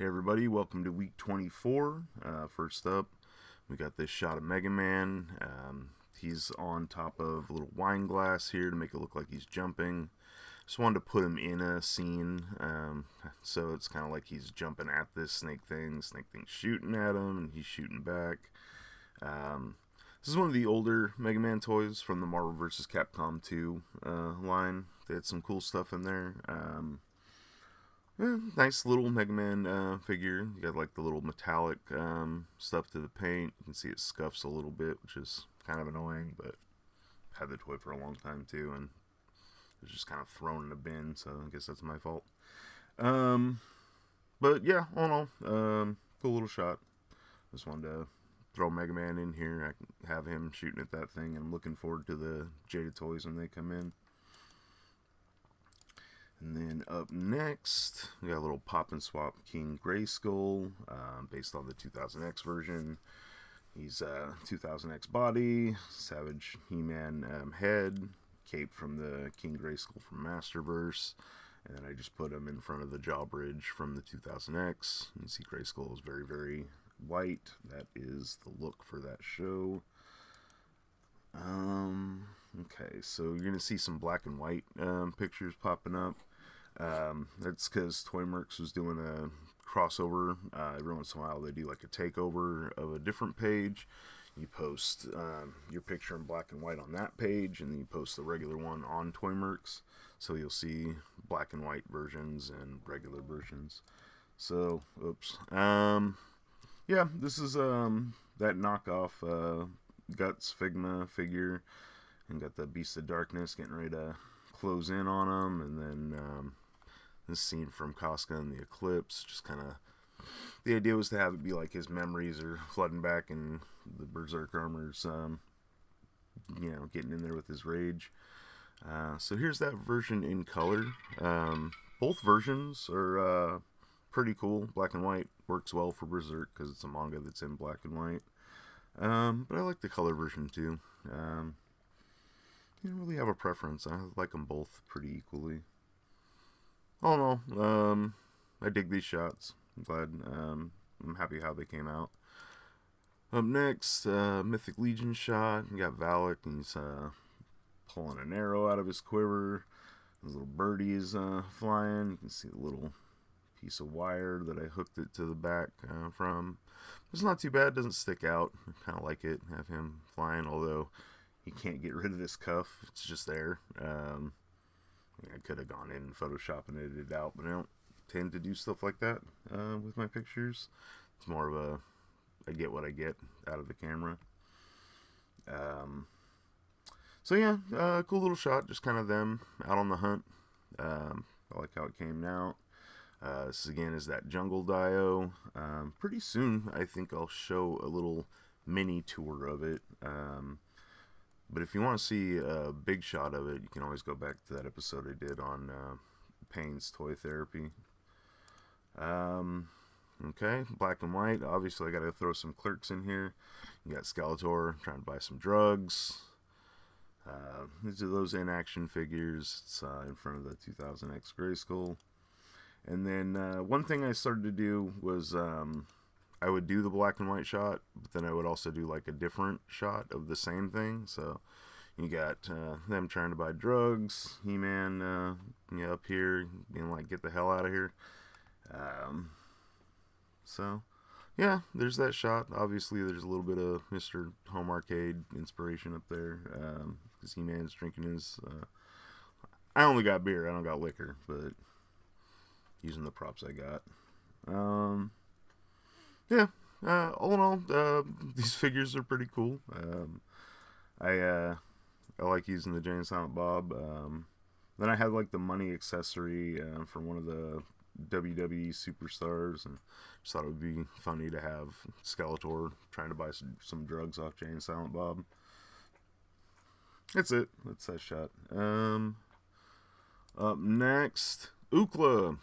Hey everybody, welcome to week 24. First up, we got this shot of Mega Man. He's on top of a little wine glass here to make it look like he's jumping. Just wanted to put him in a scene, so it's kind of like he's jumping at this snake thing. Snake thing's shooting at him, and he's shooting back. This is one of the older Mega Man toys from the Marvel vs. Capcom 2 line. They had some cool stuff in there. Nice little Mega Man figure. You got like the little metallic stuff to the paint. You can see it scuffs a little bit, which is kind of annoying, but I've had the toy for a long time too, and it was just kind of thrown in a bin, so I guess that's my fault. But yeah, all in all, cool little shot. Just wanted to throw Mega Man in here. I can have him shooting at that thing, and I'm looking forward to the Jada toys when they come in. And then up next, we got a little Pop and Swap King Grayskull, based on the 2000X version. He's 2000X body, Savage He-Man head, cape from the King Grayskull from Masterverse, and then I just put him in front of the jaw bridge from the 2000X. You can see Grayskull is very, very white. That is the look for that show. Okay, so you're going to see some black and white pictures popping up. That's because Toymerx was doing a crossover. Every once in a while they do like a takeover of a different page. You post your picture in black and white on that page, and then you post the regular one on Toymerx. So you'll see black and white versions and regular versions. So, oops. Yeah, this is that knockoff Guts Figma figure, and got the Beast of Darkness getting ready to close in on him, and then this scene from Casca and the Eclipse, just kind of, the idea was to have it be like his memories are flooding back, and the Berserk armor's, getting in there with his rage. So here's that version in color. Both versions are pretty cool. Black and white works well for Berserk because it's a manga that's in black and white. But I like the color version too. You don't really have a preference. I like them both pretty equally. All in all, I dig these shots. I'm glad. I'm happy how they came out. Up next, Mythic Legion shot. You got Valak, and he's pulling an arrow out of his quiver. His little birdie is flying. You can see the little piece of wire that I hooked it to the back from. It's not too bad. Doesn't stick out. I kind of like it. Have him flying, although you can't get rid of this cuff. It's just there. I could have gone in and Photoshop and edited it out, but I don't tend to do stuff like that with my pictures. It's more of a, I get what I get out of the camera. So yeah, cool little shot. Just kind of them out on the hunt. I like how it came out. This again is that Jungle Dio. Pretty soon, I think I'll show a little mini tour of it. But if you want to see a big shot of it, you can always go back to that episode I did on Payne's Toy Therapy. Okay, black and white. Obviously, I got to throw some clerks in here. You got Skeletor trying to buy some drugs. These are those in-action figures. It's in front of the 2000X Grayskull. And then one thing I started to do was I would do the black and white shot, but then I would also do like a different shot of the same thing. So you got them trying to buy drugs, He-Man up here being like, get the hell out of here. So yeah, there's that shot. Obviously there's a little bit of Mr. Home Arcade inspiration up there, because He-Man's drinking his I only got beer, I don't got liquor, but using the props I got. Yeah, all in all, these figures are pretty cool. I like using the Jay and Silent Bob. Then I had like the money accessory from one of the WWE superstars, and just thought it would be funny to have Skeletor trying to buy some drugs off Jay and Silent Bob. That's it. That's that shot. Up next, Ookla,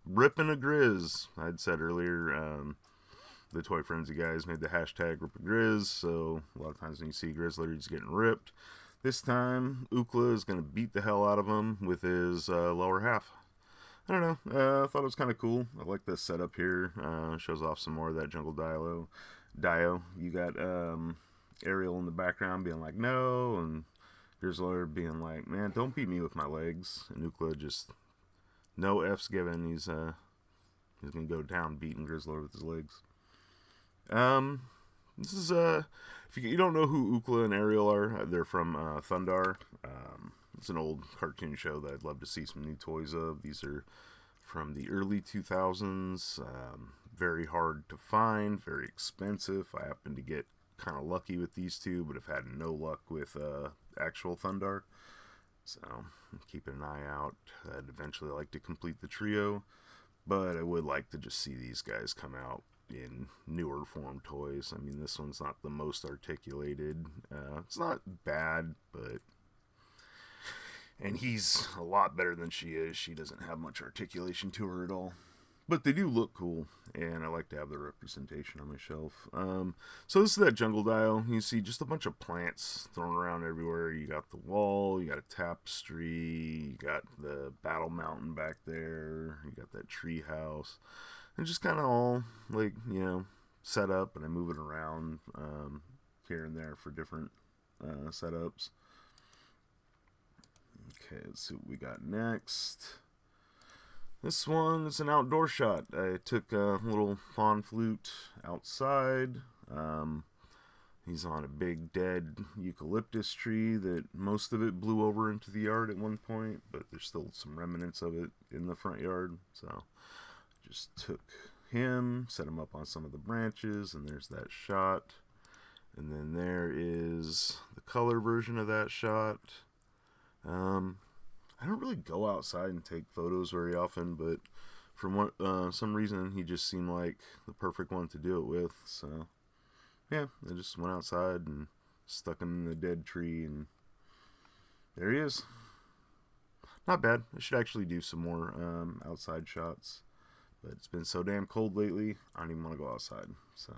ripping a Grizz. I'd said earlier, the Toy Frenzy guys made the hashtag Rip a Grizz, so a lot of times when you see Grizzler, he's getting ripped. This time, Ookla is going to beat the hell out of him with his lower half. I don't know. I thought it was kind of cool. I like this setup here. Shows off some more of that jungle Dio. You got Ariel in the background being like, no, and Grizzler being like, man, don't beat me with my legs. And Ookla just, no F's given. He's gonna go down beating Grizzler with his legs. This is if you don't know who Ookla and Ariel are, they're from Thundar. It's an old cartoon show that I'd love to see some new toys of. These are from the early 2000s. Very hard to find, very expensive. I happened to get kind of lucky with these two, but have had no luck with actual Thundar. So I'm keeping an eye out. I'd eventually like to complete the trio, but I would like to just see these guys come out in newer form toys. I mean, this one's not the most articulated. It's not bad, but... And he's a lot better than she is. She doesn't have much articulation to her at all. But they do look cool, and I like to have the representation on my shelf. So this is that jungle dial. You see just a bunch of plants thrown around everywhere. You got the wall, you got a tapestry, you got the battle mountain back there, you got that tree house. And just kind of all, like, you know, set up, and I move it around here and there for different setups. Okay, let's see what we got next. This one is an outdoor shot. I took a little fawn flute outside. He's on a big dead eucalyptus tree that most of it blew over into the yard at one point, but there's still some remnants of it in the front yard. So just took him, set him up on some of the branches, and there's that shot. And then there is the color version of that shot. I don't really go outside and take photos very often, but for some reason he just seemed like the perfect one to do it with. So yeah, I just went outside and stuck him in the dead tree, and there he is. Not bad. I should actually do some more outside shots, but it's been so damn cold lately, I don't even want to go outside. So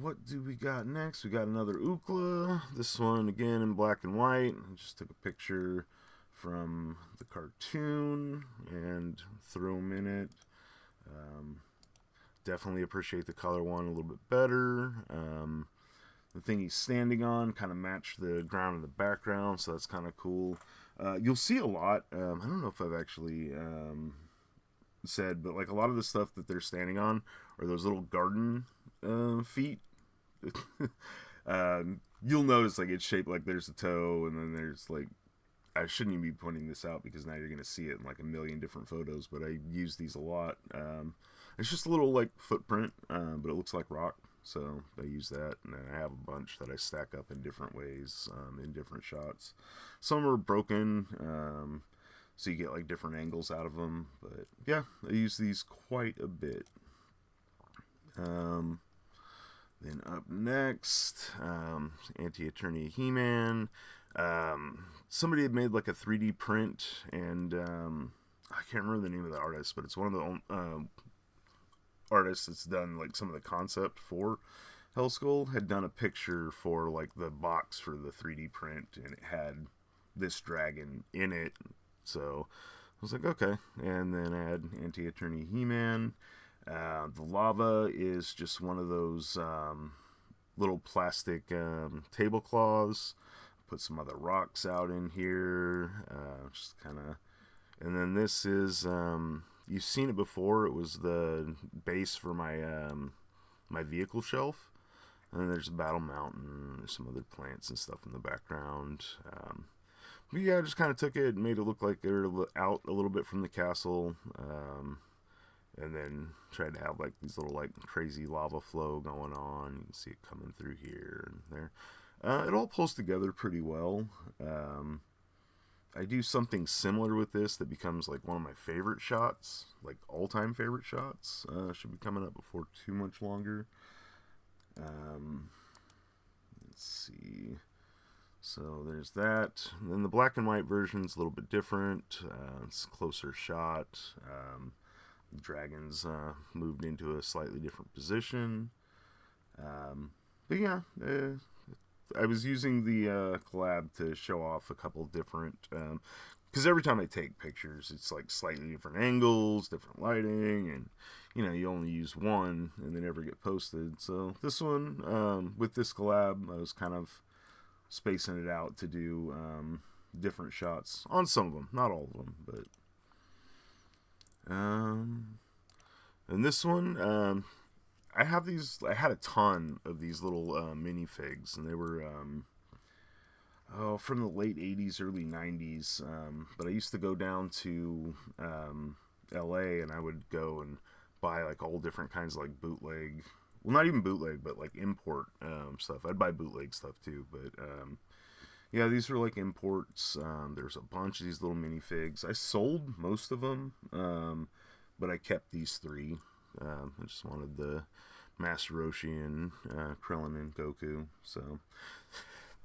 what do we got next? We got another Ookla. This one again in black and white. I just took a picture from the cartoon and threw him in it. Definitely appreciate the color one a little bit better. The thing he's standing on kind of matched the ground in the background, so that's kind of cool. You'll see a lot. I don't know if I've actually said, but like a lot of the stuff that they're standing on are those little garden feet. You'll notice like it's shaped like there's a toe, and then there's like, I shouldn't even be pointing this out because now you're going to see it in like a million different photos, but I use these a lot. It's just a little like footprint, but it looks like rock, so I use that. And then I have a bunch that I stack up in different ways, in different shots. Some are broken, so you get like different angles out of them, but yeah, I use these quite a bit. Then up next, Anti-Attorney He-Man. Somebody had made like a 3D print, and I can't remember the name of the artist, but it's one of the artists that's done like some of the concept for Hellskull. Had done a picture for like the box for the 3D print, and it had this dragon in it. So I was like, okay. And then I had Anti-Attorney He-Man. The lava is just one of those little plastic tablecloths. Put some other rocks out in here. Just kind of... And then this is... you've seen it before. It was the base for my my vehicle shelf. And then there's a battle mountain. There's some other plants and stuff in the background. But yeah, I just kind of took it and made it look like they were out a little bit from the castle. And then tried to have like these little like crazy lava flow going on. You can see it coming through here and there. It all pulls together pretty well. I do something similar with this that becomes like one of my favorite shots, like all-time favorite shots. Should be coming up before too much longer. Let's see. So there's that. And then the black and white version is a little bit different. It's a closer shot. The dragons moved into a slightly different position. But yeah, I was using the collab to show off a couple different because every time I take pictures, it's like slightly different angles, different lighting, and you only use one and they never get posted. So this one, with this collab, I was kind of spacing it out to do different shots on some of them, not all of them, but and this one, I had a ton of these little minifigs, and they were from the late 80s, early 90s. But I used to go down to LA, and I would go and buy like all different kinds of like bootleg, well, not even bootleg, but like import stuff. I'd buy bootleg stuff too, but yeah, these were like imports. There's a bunch of these little minifigs. I sold most of them, but I kept these three. I just wanted the Master Roshi and Krillin and Goku. So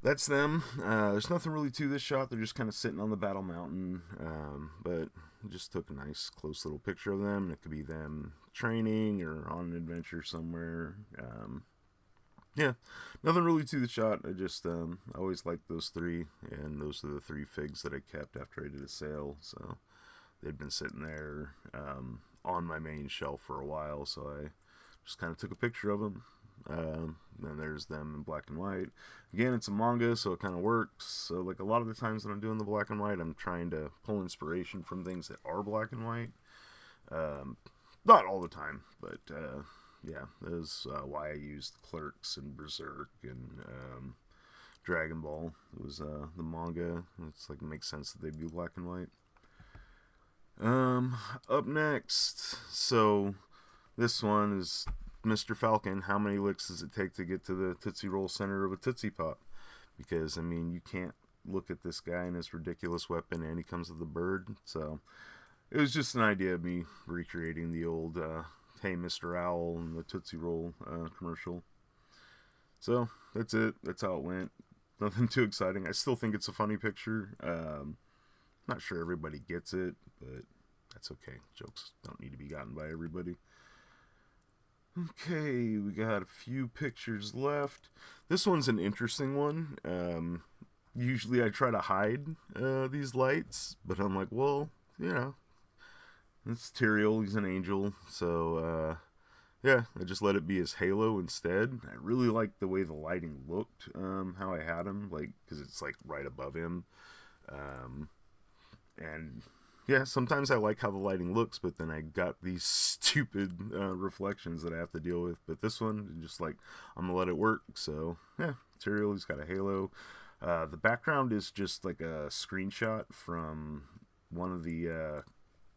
that's them. There's nothing really to this shot. They're just kind of sitting on the battle mountain. But I just took a nice close little picture of them. And it could be them training or on an adventure somewhere. Yeah, nothing really to the shot. I just I always liked those three, and those are the three figs that I kept after I did a sale. So they'd been sitting there on my main shelf for a while, so I just kind of took a picture of them. Then there's them in black and white. Again, it's a manga, so it kind of works. So like a lot of the times that I'm doing the black and white, I'm trying to pull inspiration from things that are black and white. Not all the time, but yeah, that is why I used Clerks and Berserk and Dragon Ball. It was the manga. It's like, it makes sense that they'd be black and white. Up next, so this one is Mr. Falcon. How many licks does it take to get to the Tootsie Roll center of a Tootsie Pop? Because, I mean, you can't look at this guy and his ridiculous weapon, and he comes with the bird. So it was just an idea of me recreating the old Hey Mr. Owl and the Tootsie Roll commercial. So that's it. That's how it went. Nothing too exciting. I still think it's a funny picture. Not sure everybody gets it, but that's okay. Jokes don't need to be gotten by everybody. Okay, we got a few pictures left. This one's an interesting one. Usually I try to hide these lights, but I'm like, well, it's Tyrael, he's an angel, so yeah, I just let it be his halo instead. I really liked the way the lighting looked, how I had him, like, because it's like right above him. And yeah, sometimes I like how the lighting looks, but then I got these stupid reflections that I have to deal with. But this one, just like, I'm gonna let it work. So yeah, Tyrael, he's got a halo. The background is just like a screenshot from one of the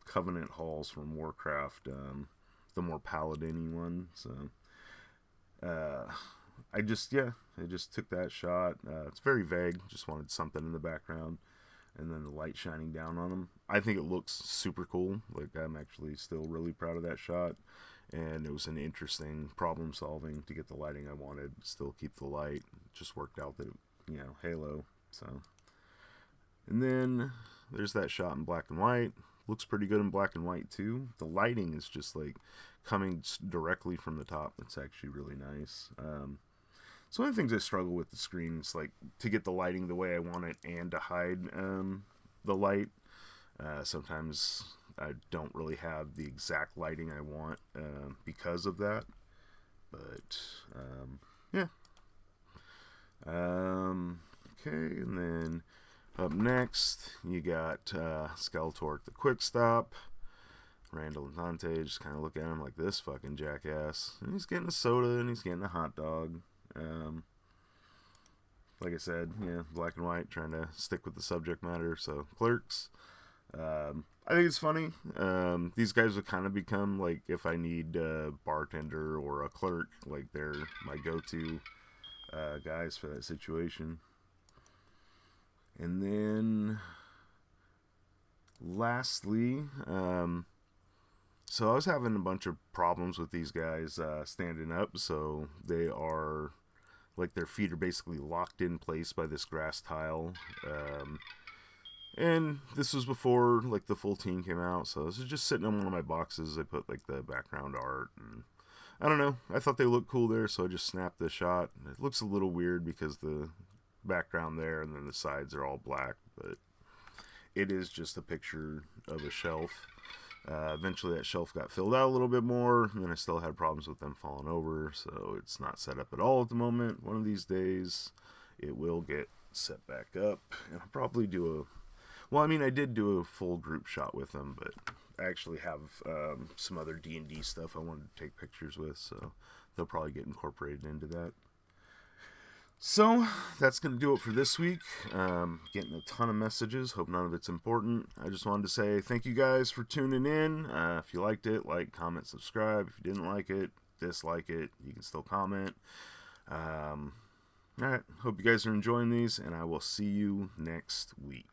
Covenant halls from Warcraft, the more paladin-y one. So I just took that shot. It's very vague. Just wanted something in the background, and then the light shining down on him. I think it looks super cool. Like, I'm actually still really proud of that shot, and it was an interesting problem solving to get the lighting I wanted, still keep the light. It just worked out that halo. So, and then there's that shot in black and white. Looks pretty good in black and white too. The lighting is just like coming directly from the top. It's actually really nice. So one of the things I struggle with the screen is like to get the lighting the way I want it and to hide the light. Sometimes I don't really have the exact lighting I want because of that. But yeah. Okay, and then up next you got Skeletor at the Quickstop. Randall and Dante just kind of look at him like, this fucking jackass. And he's getting a soda and he's getting a hot dog. Like I said, black and white, trying to stick with the subject matter. So, Clerks. I think it's funny. These guys have kind of become, like, if I need a bartender or a clerk, like, they're my go-to guys for that situation. And then, lastly, so I was having a bunch of problems with these guys standing up. So they are, like, their feet are basically locked in place by this grass tile. And this was before, like, the full team came out. So this is just sitting on one of my boxes. I put, like, the background art. And I don't know. I thought they looked cool there, so I just snapped the shot. It looks a little weird because the background there and then the sides are all black. But it is just a picture of a shelf. Eventually that shelf got filled out a little bit more, and I still had problems with them falling over, so it's not set up at all at the moment. One of these days it will get set back up, and I'll probably do I did do a full group shot with them, but I actually have some other D&D stuff I wanted to take pictures with, so they'll probably get incorporated into that. So, that's going to do it for this week. Getting a ton of messages. Hope none of it's important. I just wanted to say thank you guys for tuning in. If you liked it, like, comment, subscribe. If you didn't like it, dislike it, you can still comment. Alright, hope you guys are enjoying these, and I will see you next week.